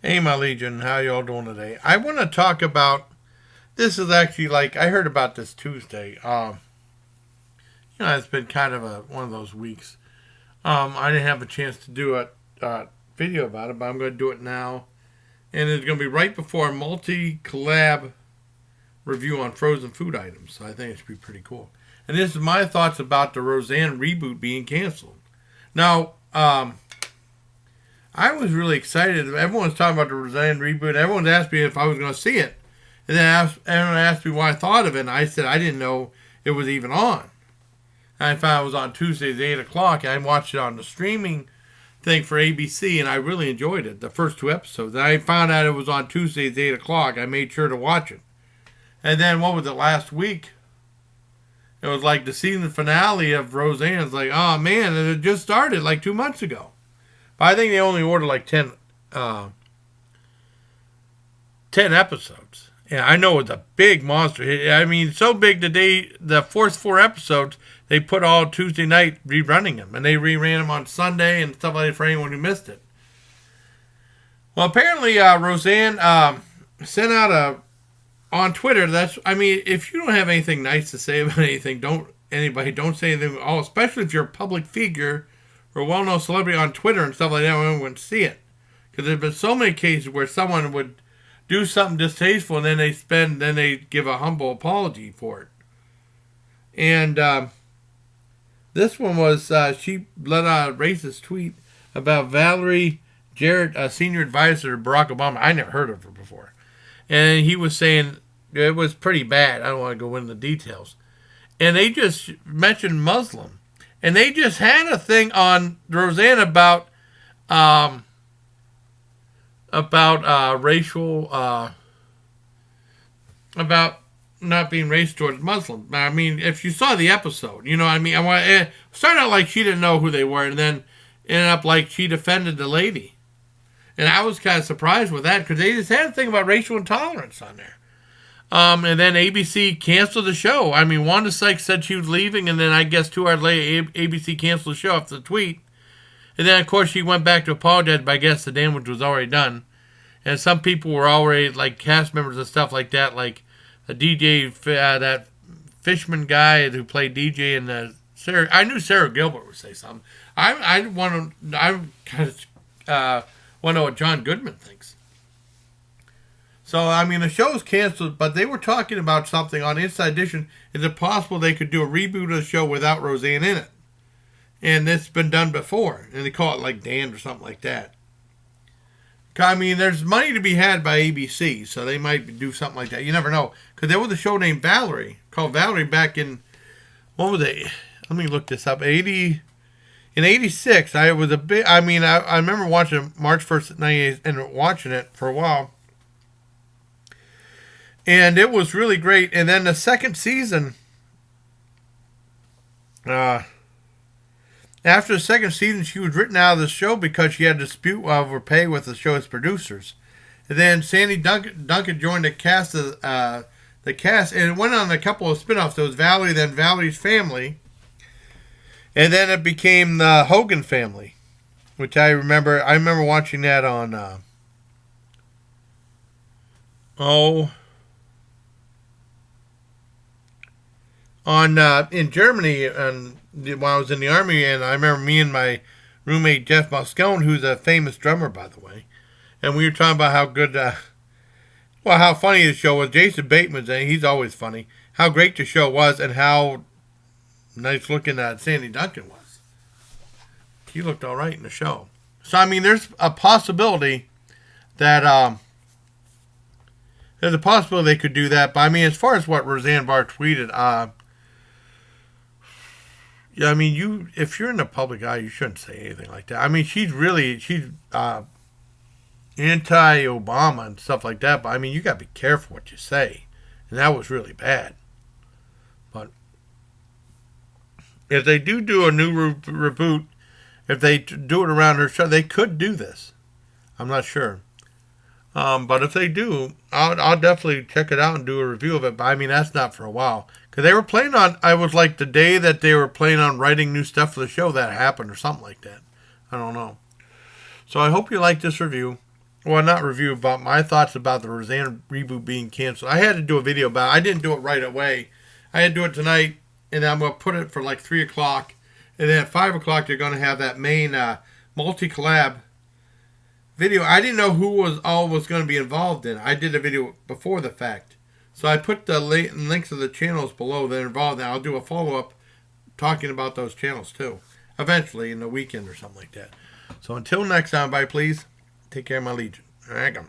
Hey, my Legion, how y'all doing today? I want to talk about. This is actually like I heard about this Tuesday. It's been kind of one of those weeks. I didn't have a chance to do a video about it, but I'm going to do it now, and it's going to be right before a multi-collab review on frozen food items. So I think it should be pretty cool. And this is my thoughts about the Roseanne reboot being canceled. Now, I was really excited. Everyone's talking about the Roseanne reboot. Everyone's asked me if I was going to see it. And then everyone asked me what I thought of it. And I said I didn't know it was even on. And I found it was on Tuesdays at 8 o'clock. And I watched it on the streaming thing for ABC. And I really enjoyed it, the first two episodes. And I found out it was on Tuesdays at 8 o'clock. I made sure to watch it. And then, what was it, last week? It was like the season finale of Roseanne's like, oh man, and it just started like 2 months ago. But I think they only ordered like 10 episodes. Yeah, I know it's a big monster hit. I mean, so big that the first 4 episodes, they put all Tuesday night rerunning them. And they reran them on Sunday and stuff like that for anyone who missed it. Well, apparently Roseanne sent out on Twitter, if you don't have anything nice to say about anything, don't say anything at all, especially if you're a public figure or a well-known celebrity on Twitter and stuff like that, no one would see it. Because there's been so many cases where someone would do something distasteful and then they give a humble apology for it. And this one was, she let out a racist tweet about Valerie Jarrett, a senior advisor to Barack Obama. I never heard of her before. And he was saying it was pretty bad. I don't want to go into the details. And they just mentioned Muslim. And they just had a thing on Roseanne about racial, about not being racist towards Muslims. I mean, if you saw the episode, you know what I mean? It started out like she didn't know who they were, and then ended up like she defended the lady. And I was kind of surprised with that, because they just had a thing about racial intolerance on there. And then ABC canceled the show. I mean, Wanda Sykes said she was leaving, and then I guess 2 hours later, ABC canceled the show after the tweet. And then, of course, she went back to apologize, but I guess the damage was already done. And some people were already, like, cast members and stuff like that, like a DJ, that Fishman guy who played DJ, and Sarah. I knew Sarah Gilbert would say something. I kind of want to know what John Goodman thinks. So, I mean, the show's canceled, but they were talking about something on Inside Edition. Is it possible they could do a reboot of the show without Roseanne in it? And it's been done before. And they call it like Dan or something like that. I mean, there's money to be had by ABC, so they might do something like that. You never know. Because there was a show named Valerie, called Valerie back in, what was it? Let me look this up. In 86, I remember watching March 1st, 98, and watching it for a while. And it was really great. And then the second season, after the second season, she was written out of the show because she had a dispute over pay with the show's producers. And then Sandy Duncan joined the cast, and it went on a couple of spinoffs. There was Valerie, then Valerie's Family. And then it became the Hogan Family, which I remember. I remember watching that on, in Germany, and when I was in the army, and I remember me and my roommate Jeff Moscone, who's a famous drummer, by the way, and we were talking about how good, how funny the show was. Jason Bateman's in it. He's always funny. How great the show was, and how nice looking Sandy Duncan was. He looked all right in the show. So, I mean, there's a possibility that, they could do that. But, I mean, as far as what Roseanne Barr tweeted, yeah, I mean, if you're in the public eye, you shouldn't say anything like that. I mean, she's anti-Obama and stuff like that, but I mean, you got to be careful what you say. And that was really bad. But if they do a new reboot, if they do it around her show, they could do this. I'm not sure. But if they do, I'll definitely check it out and do a review of it. But I mean, that's not for a while. Because they were planning on, I was like the day that they were planning on writing new stuff for the show, that happened or something like that. I don't know. So I hope you like this review. well, not review, about my thoughts about the Roseanne reboot being canceled. I had to do a video about it. I didn't do it right away. I had to do it tonight, and I'm going to put it for like 3 o'clock. And then at 5 o'clock, they're going to have that main multi-collab video. I didn't know who was going to be involved in it. I did a video before the fact. So I put the links of the channels below that are involved, and I'll do a follow-up talking about those channels too. Eventually, in the weekend or something like that. So until next time, bye, please. Take care of my legion. All right, come.